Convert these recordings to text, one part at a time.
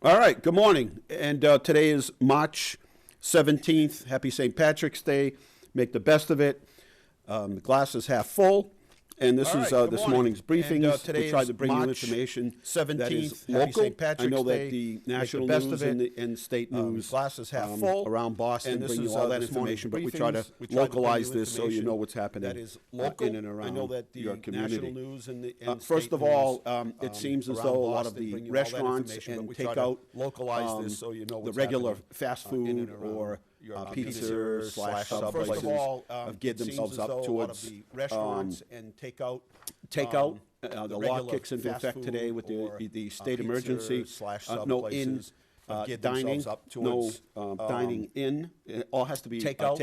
All right, good morning. And today is March 17th. Happy St. Patrick's Day. Make the best of it. The glass is half full. And this is this morning's briefings. We tried to bring you information that is local. I know that the national news and state news around Boston bring you all that information, but we try to localize this so you know what's happening in and around your community. First of all, it seems as though a lot of the restaurants and takeout, the regular fast food or pizza / sub places have geared themselves up towards restaurants and takeout. The law kicks into effect today with the state emergency. No in dining, no dining in. It all has to be takeout.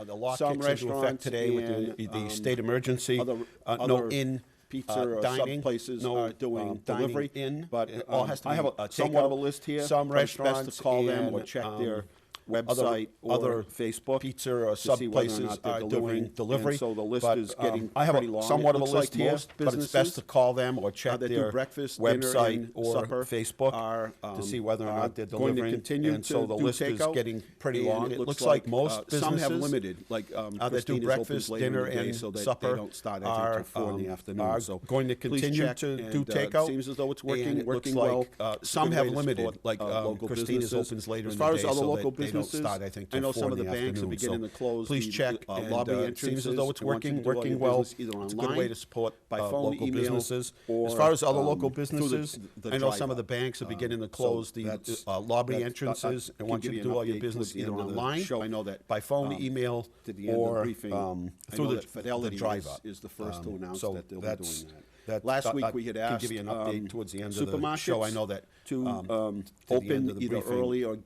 The law kicks into effect today with the state emergency. No in pizza or sub places are doing delivery in, but it all has to be. I have somewhat of a list here. Some restaurants, best to call them or check their website or Facebook, pizza or sub places are doing delivery. And so the list is getting pretty long. Somewhat of a list here, but it's best to call them or check their website or Facebook to see whether or not they're delivering. And so the list is getting pretty long. It looks like most businesses, some have limited, like that do breakfast, dinner, and supper, they don't start until 4 in the afternoon. So going to continue to do takeout. Seems as though it's working well. Some have limited, like Christina's opens later in the day. As far as other local businesses, start, I know some of the banks are beginning to close. Please check lobby entrances. Seems as though it's working well. It's a good way to support by phone, local businesses. As far as other local businesses, I know some of the banks are beginning to close the lobby entrances and want you to do all your business either online, I know that by phone, email, or through the drive up. Is the first to announce that they'll be doing that. Last week we had asked, give you an update towards the end of the show. I know that to open either early or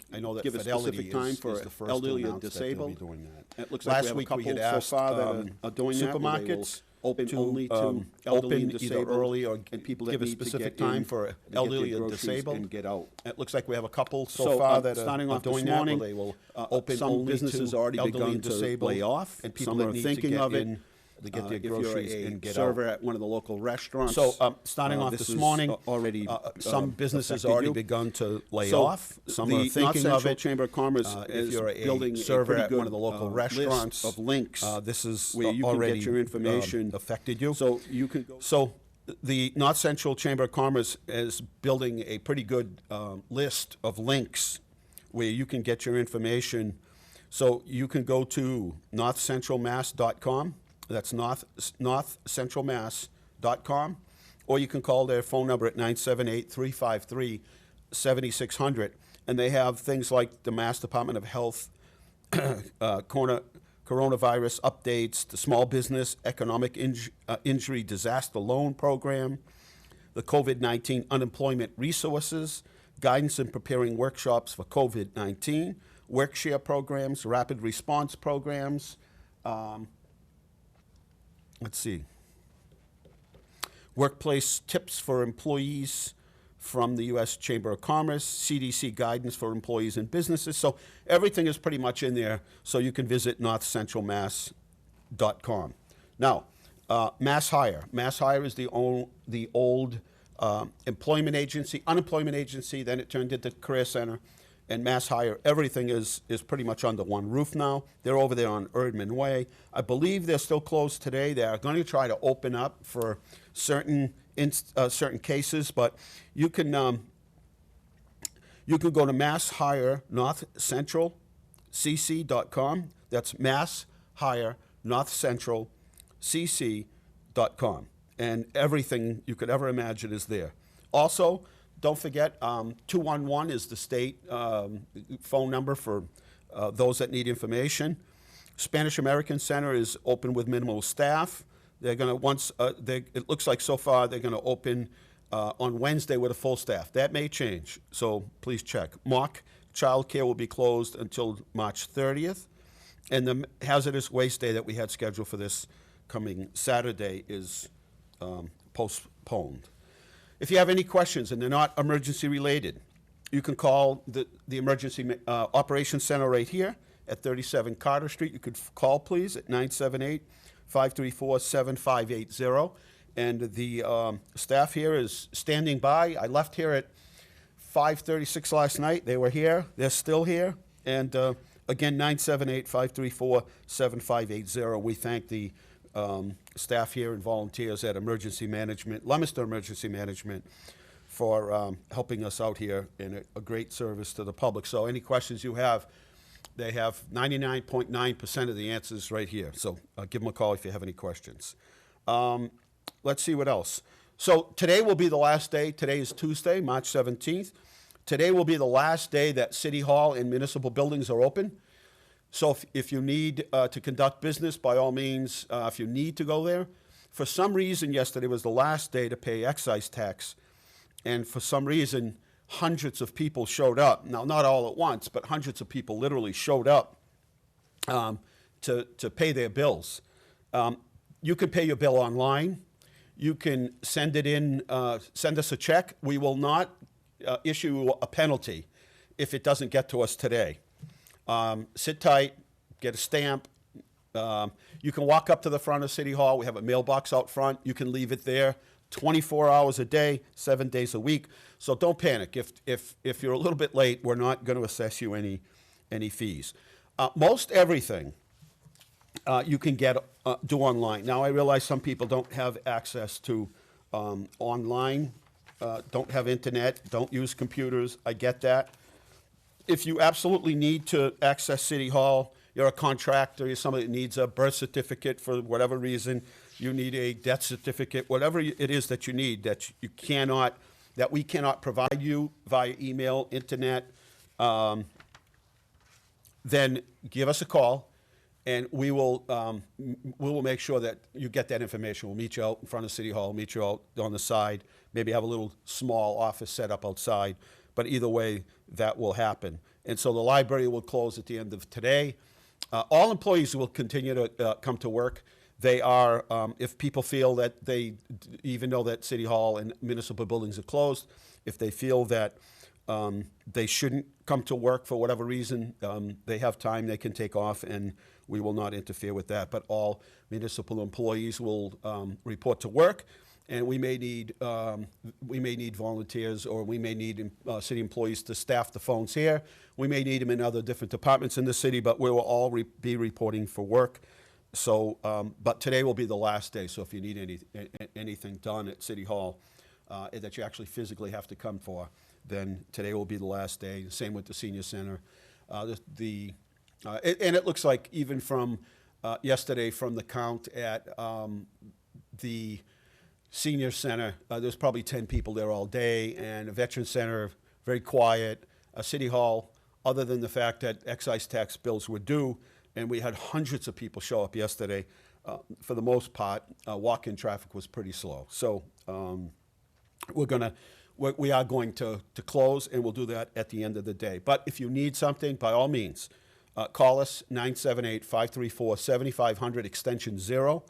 give a specific time for elderly or disabled. It looks like we have a couple so far that are doing supermarkets. Open only to elderly and disabled, early or and people that give a specific time for elderly and disabled and get out. It looks like we have a couple so far that starting off doing that. They will open some only businesses already begun to lay off, and people that are thinking of it. To get their groceries and get server out. At one of the local restaurants. So starting off this morning, already some businesses already begun to lay off. Some are thinking of it. Chamber of Commerce is building a server at one of the local restaurants of links. This is where you can get your information affected you. So you can go. So the North Central Chamber of Commerce is building a pretty good list of links where you can get your information. So you can go to northcentralmass.com. That's northcentralmass.com, or you can call their phone number at 978-353-7600, and they have things like the Mass Department of Health, coronavirus updates, the Small Business Economic Injury Disaster Loan Program, the COVID-19 Unemployment Resources, guidance in preparing workshops for COVID-19, work-share programs, rapid response programs, let's see. Workplace tips for employees from the U.S. Chamber of Commerce, CDC guidance for employees and businesses. So everything is pretty much in there, so you can visit northcentralmass.com. Now, Mass Hire. Mass Hire is the old employment agency, unemployment agency, then it turned into Career Center. And Mass Hire, everything is pretty much under one roof now. They're over there on Erdman Way. I believe they're still closed today. They are going to try to open up for certain cases, but you can go to Mass Hire North Central cc.com. That's Mass Hire North Central cc.com, and everything you could ever imagine is there. Also, don't forget, 211 is the state phone number for those that need information. Spanish American Center is open with minimal staff. They're going to it looks like so far they're going to open on Wednesday with a full staff. That may change, so please check. Mock Child Care will be closed until March 30th, and the hazardous waste day that we had scheduled for this coming Saturday is postponed. If you have any questions and they're not emergency related, you can call the Emergency Operations Center right here at 37 Carter Street. You could call, please, at 978-534-7580. And the staff here is standing by. I left here at 5:36 last night. They were here. They're still here. And again, 978-534-7580. We thank the staff here and volunteers at Emergency Management, Leominster Emergency Management, for helping us out here in a great service to the public. So any questions you have, they have 99.9% of the answers right here. So give them a call if you have any questions. Let's see what else. So today will be the last day. Today is Tuesday, March 17th. Today will be the last day that City Hall and municipal buildings are open. So if you need to conduct business, by all means, if you need to go there. For some reason, yesterday was the last day to pay excise tax. And for some reason, hundreds of people showed up. Now, not all at once, but hundreds of people literally showed up to pay their bills. You can pay your bill online. You can send it in, send us a check. We will not issue a penalty if it doesn't get to us today. Sit tight, get a stamp. You can walk up to the front of City Hall. We have a mailbox out front. You can leave it there 24 hours a day, 7 days a week. So don't panic. If you're a little bit late, we're not going to assess you any fees. Most everything you can do online. Now, I realize some people don't have access to online, don't have internet, don't use computers. I get that. If you absolutely need to access City Hall, you're a contractor, you're somebody that needs a birth certificate for whatever reason, you need a death certificate, whatever it is that you need that we cannot provide you via email, internet, then give us a call, and we will make sure that you get that information. We'll meet you out in front of City Hall, meet you out on the side, maybe have a little small office set up outside, but either way, that will happen. And so the library will close at the end of today. All employees will continue to come to work. They are, if people feel that even though that City Hall and municipal buildings are closed, if they feel that they shouldn't come to work for whatever reason, they have time, they can take off, and we will not interfere with that. But all municipal employees will report to work, and we may need volunteers, or we may need city employees to staff the phones here. We may need them in other different departments in the city, but we will all be reporting for work. So, but today will be the last day. So if you need anything done at City Hall that you actually physically have to come for, then today will be the last day. Same with the senior center. And it looks like even from yesterday, from the count at the senior center, there's probably 10 people there all day, and a veteran center, very quiet. City Hall, other than the fact that excise tax bills were due, and we had hundreds of people show up yesterday, for the most part, walk-in traffic was pretty slow. So we are going to close, and we'll do that at the end of the day. But if you need something, by all means, call us, 978-534-7500, extension 0.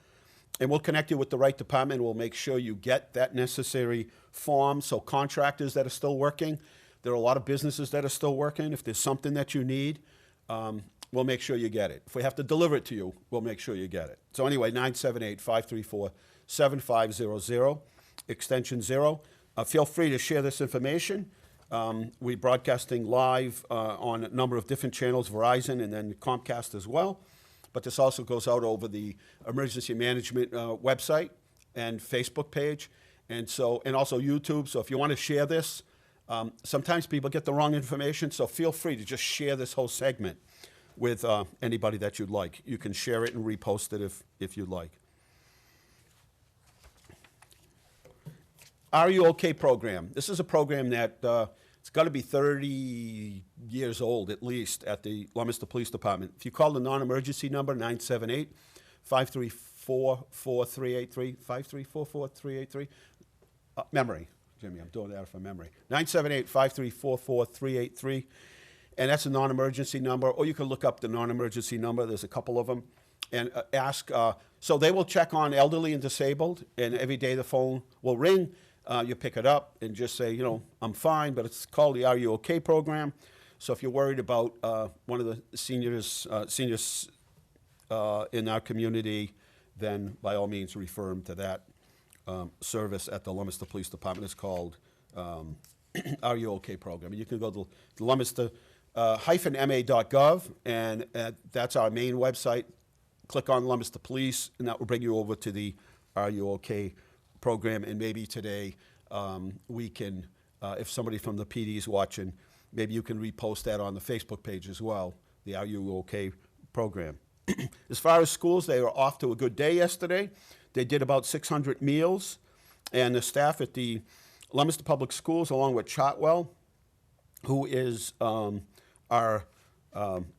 And we'll connect you with the right department. We'll make sure you get that necessary form. So contractors that are still working, there are a lot of businesses that are still working. If there's something that you need, we'll make sure you get it. If we have to deliver it to you, we'll make sure you get it. So anyway, 978-534-7500, extension 0. Feel free to share this information. We're broadcasting live on a number of different channels, Verizon and then Comcast as well. But this also goes out over the emergency management website and Facebook page, and also YouTube. So if you want to share this, sometimes people get the wrong information, so feel free to just share this whole segment with anybody that you'd like. You can share it and repost it if you'd like. Are You OK program? This is a program that it's got to be 30 years old at least at the Leominster Police Department. If you call the non-emergency number, 978-534-4383, 534-4383, memory, Jimmy, I'm doing that from memory, 978-534-4383, and that's a non-emergency number, or you can look up the non-emergency number, there's a couple of them, and ask, so they will check on elderly and disabled, and every day the phone will ring. You pick it up and just say, I'm fine, but it's called the Are You OK program. So if you're worried about one of the seniors in our community, then by all means refer them to that service at the Leominster Police Department. It's called Are You OK program. You can go to Leominster -ma.gov, and that's our main website. Click on Leominster Police, and that will bring you over to the Are You OK program. And maybe today we can, if somebody from the PD is watching, maybe you can repost that on the Facebook page as well, the Are You OK program. As far as schools, they were off to a good day yesterday. They did about 600 meals, and the staff at the Leominster Public Schools, along with Chartwell, who is our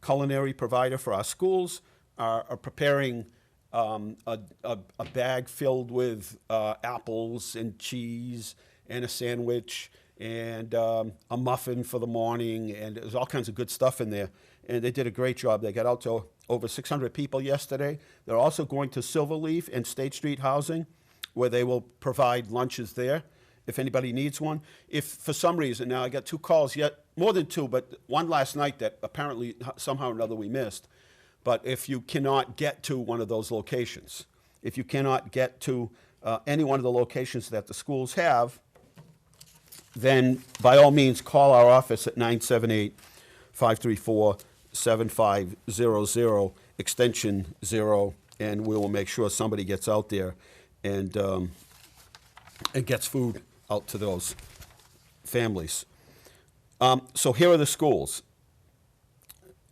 culinary provider for our schools, are preparing a bag filled with apples and cheese and a sandwich and a muffin for the morning, and there's all kinds of good stuff in there. And they did a great job. They got out to over 600 people yesterday. They're also going to Silverleaf and State Street Housing, where they will provide lunches there if anybody needs one. If for some reason, now I got 2 calls yet, more than 2, but one last night that apparently somehow or another we missed. But if you cannot get to one of those locations, if you cannot get to any one of the locations that the schools have, then by all means call our office at 978-534-7500, extension 0, and we will make sure somebody gets out there and gets food out to those families. So here are the schools.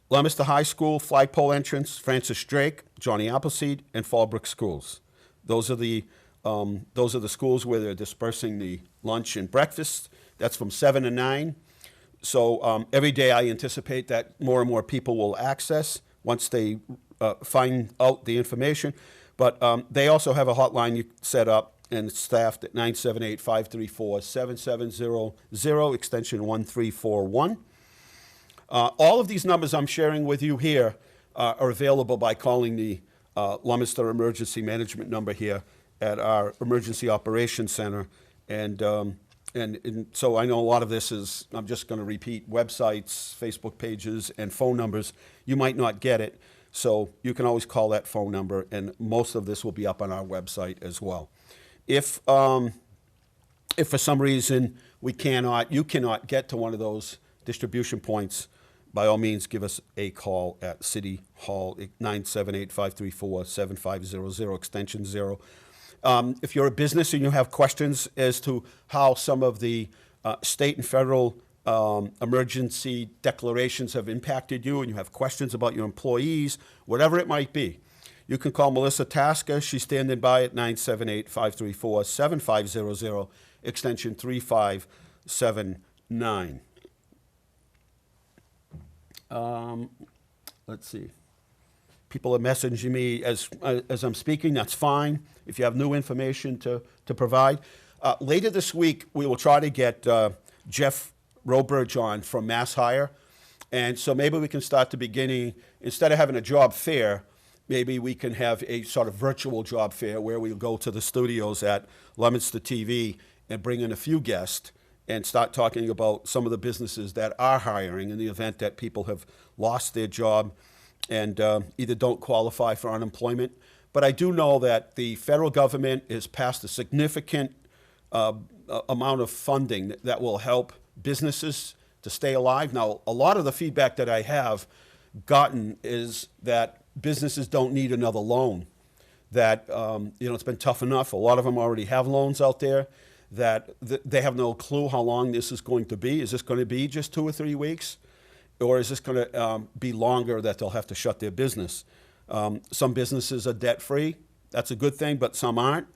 Leominster High School, Flagpole Entrance, Francis Drake, Johnny Appleseed, and Fallbrook Schools. Those are the schools where they're dispersing the lunch and breakfast. That's from 7 to 9. So every day I anticipate that more and more people will access once they find out the information. But they also have a hotline you set up, and it's staffed at 978-534-7700, extension 1341. All of these numbers I'm sharing with you here are available by calling the Leominster Emergency Management number here at our Emergency Operations Center. And so I know a lot of this is, I'm just going to repeat, websites, Facebook pages, and phone numbers. You might not get it, so you can always call that phone number, and most of this will be up on our website as well. If for some reason you cannot get to one of those distribution points, by all means, give us a call at City Hall, 978-534-7500, extension 0. If you're a business and you have questions as to how some of the state and federal emergency declarations have impacted you, and you have questions about your employees, whatever it might be, you can call Melissa Tasker. She's standing by at 978-534-7500, extension 3579. Let's see. People are messaging me as I'm speaking. That's fine. If you have new information to provide. Later this week, we will try to get Jeff Roberge on from Mass Hire. And so maybe we can start the beginning, instead of having a job fair, maybe we can have a sort of virtual job fair where we go to the studios at Leominster TV and bring in a few guests and start talking about some of the businesses that are hiring in the event that people have lost their job and either don't qualify for unemployment. But I do know that the federal government has passed a significant amount of funding that will help businesses to stay alive. Now, a lot of the feedback that I have gotten is that businesses don't need another loan, that it's been tough enough. A lot of them already have loans out there, that they have no clue how long this is going to be. Is this going to be just 2 or 3 weeks? Or is this going to be longer that they'll have to shut their business? Some businesses are debt-free. That's a good thing, but some aren't.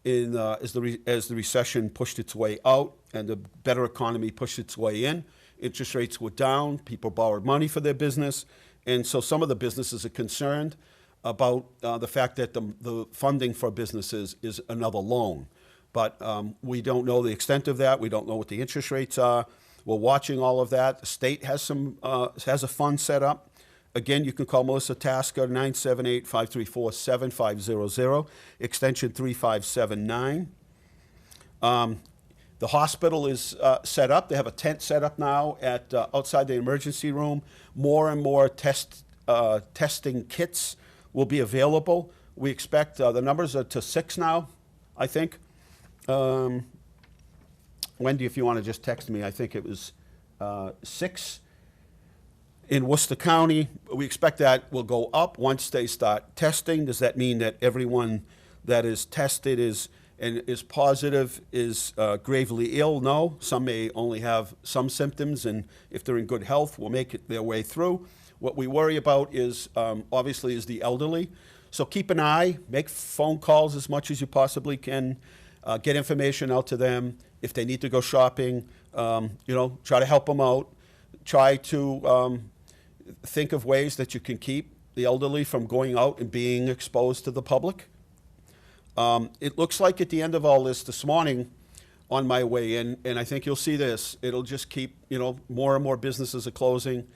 As the recession pushed its way out and the better economy pushed its way in, interest rates were down, people borrowed money for their business, and so some of the businesses are concerned about the fact that the funding for businesses is another loan. But we don't know the extent of that. We don't know what the interest rates are. We're watching all of that. The state has has a fund set up. Again, you can call Melissa Tasker, 978-534-7500, extension 3579. The hospital is set up. They have a tent set up now at outside the emergency room. More and more testing kits will be available. We expect the numbers are to 6 now, I think. Wendy, if you want to just text me, I think it was 6 in Worcester County. We expect that will go up once they start testing. Does that mean that everyone that is tested is positive is gravely ill? No. Some may only have some symptoms, and if they're in good health, will make it their way through. What we worry about is obviously is the elderly. So keep an eye, make phone calls as much as you possibly can, get information out to them. If they need to go shopping, try to help them out. Try to think of ways that you can keep the elderly from going out and being exposed to the public. It looks like at the end of all this morning on my way in, and I think you'll see this, it'll just keep, more and more businesses are closing.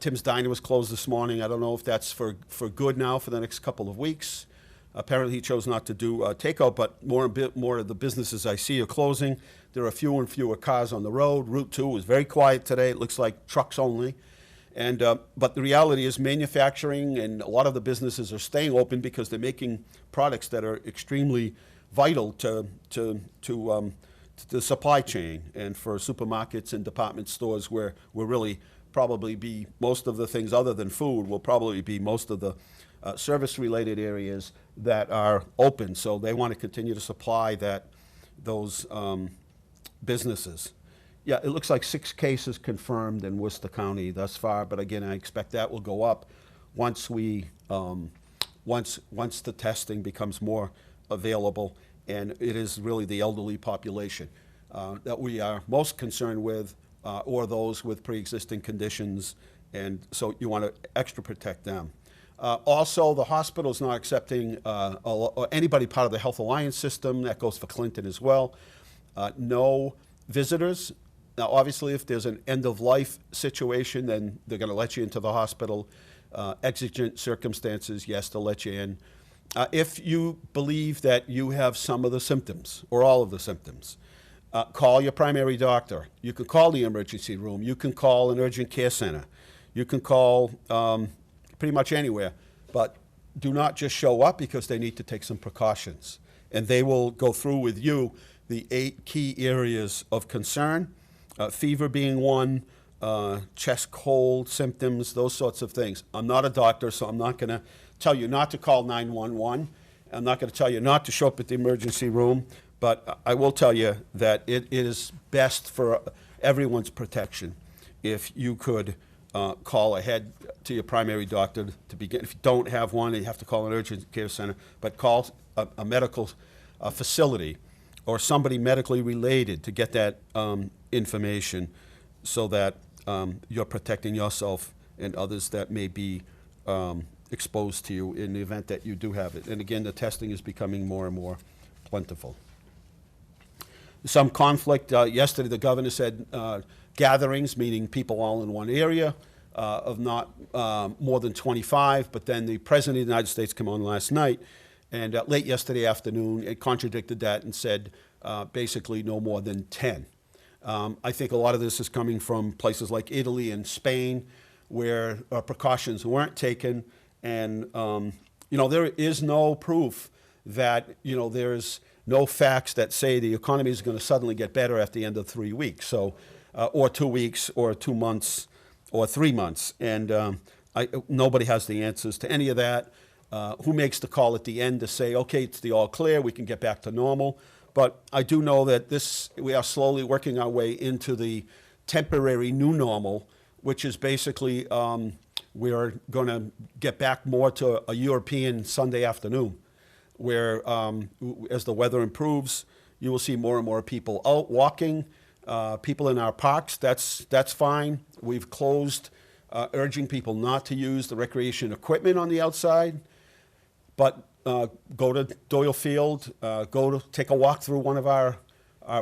Tim's Diner was closed this morning. I don't know if that's for good now for the next couple of weeks. Apparently he chose not to do takeout, but more of the businesses I see are closing. There are fewer and fewer cars on the road. Route 2 is very quiet today. It looks like trucks only. And but the reality is manufacturing and a lot of the businesses are staying open because they're making products that are extremely vital to the supply chain. And for supermarkets and department stores where we're really probably be most of the things other than food will probably be most of the service-related areas that are open. So they want to continue to supply those businesses. Yeah, it looks like 6 cases confirmed in Worcester County thus far, but again, I expect that will go up once once the testing becomes more available, and it is really the elderly population that we are most concerned with, or those with pre-existing conditions, and so you want to extra protect them. Also, the hospital is not accepting anybody part of the Health Alliance system. That goes for Clinton as well. No visitors. Now, obviously, if there's an end-of-life situation, then they're going to let you into the hospital. Exigent circumstances, yes, they'll let you in. If you believe that you have some of the symptoms or all of the symptoms, call your primary doctor. You can call the emergency room. You can call an urgent care center. You can call pretty much anywhere, but do not just show up because they need to take some precautions. And they will go through with you the 8 key areas of concern, fever being one, chest cold symptoms, those sorts of things. I'm not a doctor, so I'm not going to tell you not to call 911. I'm not going to tell you not to show up at the emergency room, but I will tell you that it is best for everyone's protection if you could call ahead to your primary doctor to begin. If you don't have one, you have to call an urgent care center, but call a medical facility or somebody medically related to get that information so that you're protecting yourself and others that may be exposed to you in the event that you do have it. And again, the testing is becoming more and more plentiful. Some conflict. Yesterday, the governor said gatherings, meaning people all in one area, of not more than 25, but then the President of the United States came on last night, and late yesterday afternoon, it contradicted that and said basically no more than 10. I think a lot of this is coming from places like Italy and Spain, where precautions weren't taken, and there is no proof that there's no facts that say the economy is going to suddenly get better at the end of 3 weeks, so or 2 weeks, or 2 months, or 3 months, and nobody has the answers to any of that. Who makes the call at the end to say, okay, it's the all clear, we can get back to normal? But I do know that we are slowly working our way into the temporary new normal, which is basically we are going to get back more to a European Sunday afternoon, where as the weather improves, you will see more and more people out walking, people in our parks. That's fine. We've closed, urging people not to use the recreation equipment on the outside, but go to Doyle Field, take a walk through one of our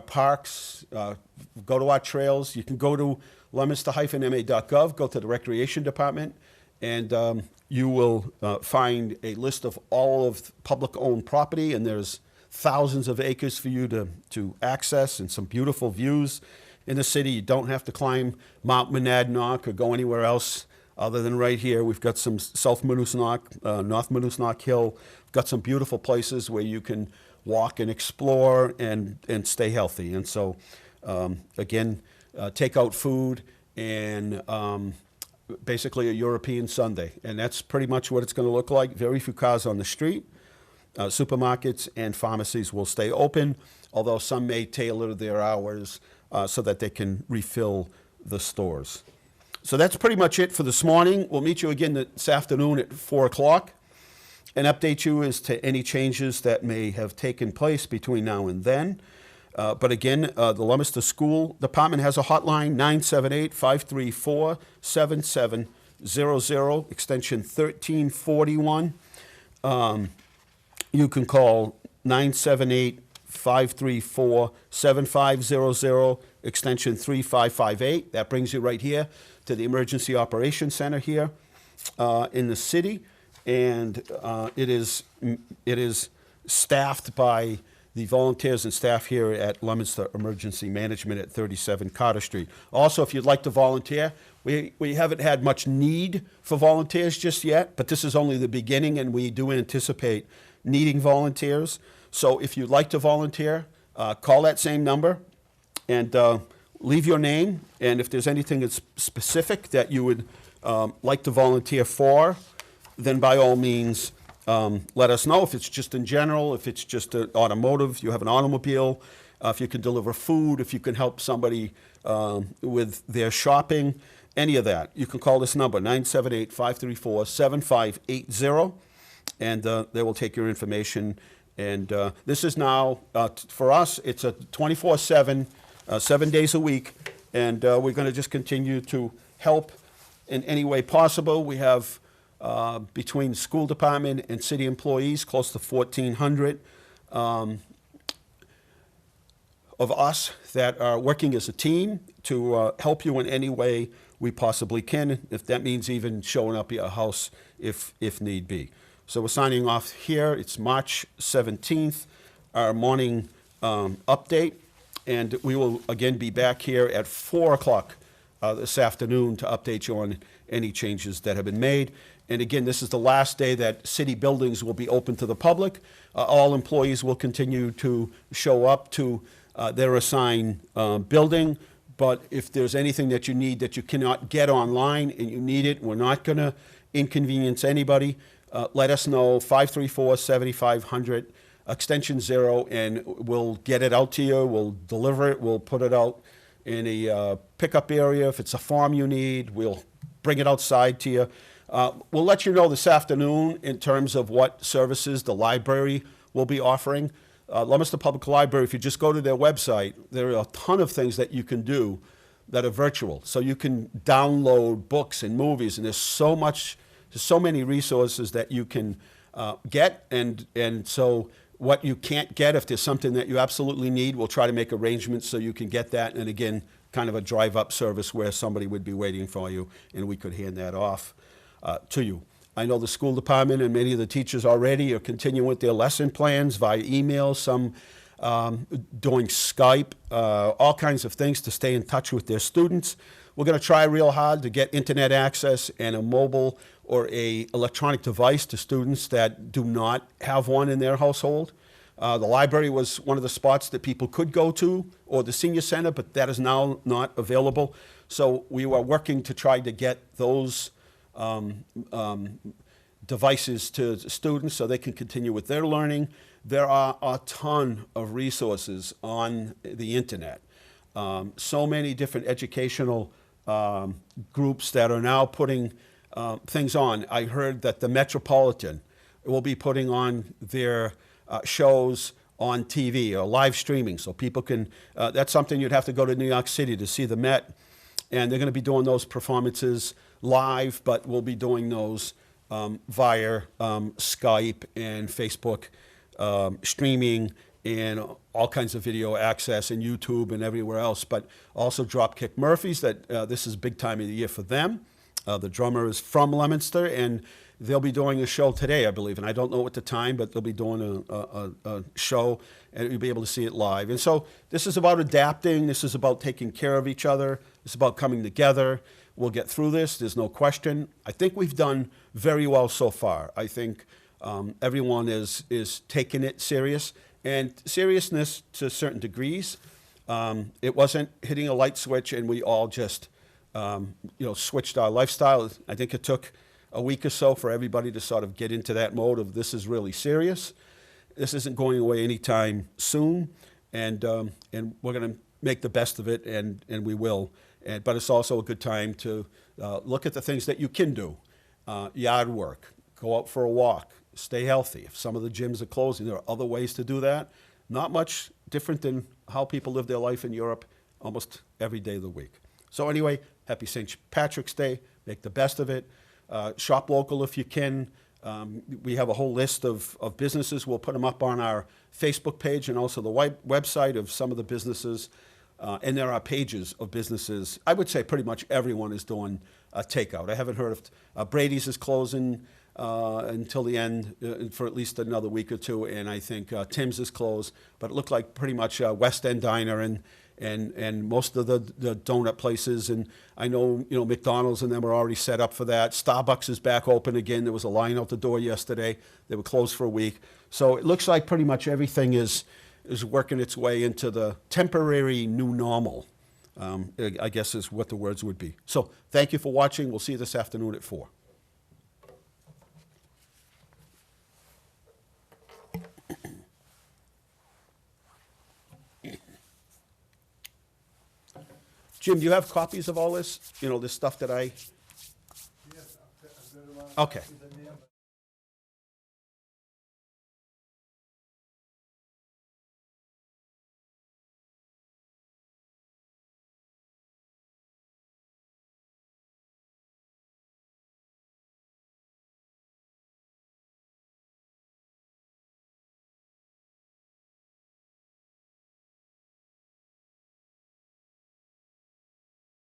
parks, go to our trails. You can go to leominster-ma.gov, go to the recreation department, and you will find a list of all of public-owned property, and there's thousands of acres for you to access and some beautiful views in the city. You don't have to climb Mount Monadnock or go anywhere else other than right here. We've got some South Monadnock, North Monadnock Hill. We've got some beautiful places where you can walk and explore and stay healthy. And so Again, takeout food and basically a European Sunday. And that's pretty much what it's going to look like. Very few cars on the street. Supermarkets and pharmacies will stay open, although some may tailor their hours so that they can refill the stores. So that's pretty much it for this morning. We'll meet you again this afternoon at 4 o'clock and update you as to any changes that may have taken place between now and then. But again, the Leominster School Department has a hotline, 978-534-7700, extension 1341. You can call 978-534-7500, extension 3558. That brings you right here to the Emergency Operations Center here in the city. And it is staffed by the volunteers and staff here at Leominster Emergency Management at 37 Carter Street. Also, if you'd like to volunteer, we haven't had much need for volunteers just yet, but this is only the beginning, and we do anticipate needing volunteers. So if you'd like to volunteer, call that same number and leave your name. And if there's anything that's specific that you would like to volunteer for, then by all means, let us know. If it's just in general, if it's just an automotive, you have an automobile, if you can deliver food, if you can help somebody with their shopping, any of that, you can call this number, 978-534-7580, and they will take your information. And this is now, for us, it's a 24/7, 7 days a week, and we're going to just continue to help in any way possible. We have between the school department and city employees, close to 1,400 of us that are working as a team to help you in any way we possibly can, if that means even showing up at your house if need be. So we're signing off here. It's March 17th, our morning update, and we will again be back here at 4 o'clock this afternoon to update you on any changes that have been made. And again, this is the last day that city buildings will be open to the public. All employees will continue to show up to their assigned building. But if there's anything that you need that you cannot get online and you need it, we're not going to inconvenience anybody. Let us know, 534-7500, extension 0, and we'll get it out to you. We'll deliver it. We'll put it out in a pickup area. If it's a form you need, we'll bring it outside to you. We'll let you know this afternoon in terms of what services the library will be offering. Leominster Public Library, if you just go to their website, there are a ton of things that you can do that are virtual. So you can download books and movies, and there's so many resources that you can get. And so what you can't get, if there's something that you absolutely need, we'll try to make arrangements so you can get that. And again, kind of a drive-up service where somebody would be waiting for you, and we could hand that off to you. I know the school department and many of the teachers already are continuing with their lesson plans via email, some doing Skype, all kinds of things to stay in touch with their students. We're going to try real hard to get internet access and a mobile or a electronic device to students that do not have one in their household. The library was one of the spots that people could go to, or the senior center, but that is now not available. So we were working to try to get those devices to students so they can continue with their learning. There are a ton of resources on the internet. So many different educational groups that are now putting things on. I heard that the Metropolitan will be putting on their shows on TV or live streaming, so people can, that's something you'd have to go to New York City to see the Met, and they're going to be doing those performances live, but we'll be doing those via Skype and Facebook streaming and all kinds of video access and YouTube and everywhere else, but also Dropkick Murphys, that this is big time of the year for them. The drummer is from Leominster, and they'll be doing a show today, I believe, and I don't know at the time, but they'll be doing a show, and you'll be able to see it live. And so this is about adapting. This is about taking care of each other. It's about coming together. We'll get through this. There's no question. I think we've done very well so far. I think everyone is taking it serious, and seriousness to certain degrees. It wasn't hitting a light switch and we all just, switched our lifestyle. I think it took a week or so for everybody to sort of get into that mode of this is really serious. This isn't going away anytime soon, and we're going to make the best of it, and we will. But it's also a good time to look at the things that you can do. Yard work, go out for a walk, stay healthy. If some of the gyms are closing, there are other ways to do that. Not much different than how people live their life in Europe almost every day of the week. So anyway, happy St. Patrick's Day. Make the best of it. Shop local if you can. We have a whole list of businesses. We'll put them up on our Facebook page and also the website of some of the businesses. And there are pages of businesses. I would say pretty much everyone is doing takeout. I haven't heard of Brady's is closing until the end for at least another week or two, and I think Tim's is closed. But it looked like pretty much West End Diner and most of the donut places, and I know McDonald's and them are already set up for that. Starbucks is back open again. There was a line out the door yesterday. They were closed for a week. So it looks like pretty much everything is working its way into the temporary new normal, I guess is what the words would be. So thank you for watching. We'll see you this afternoon at 4. Jim, do you have copies of all this? This stuff that I... Yes, I've got a lot of Okay. copies.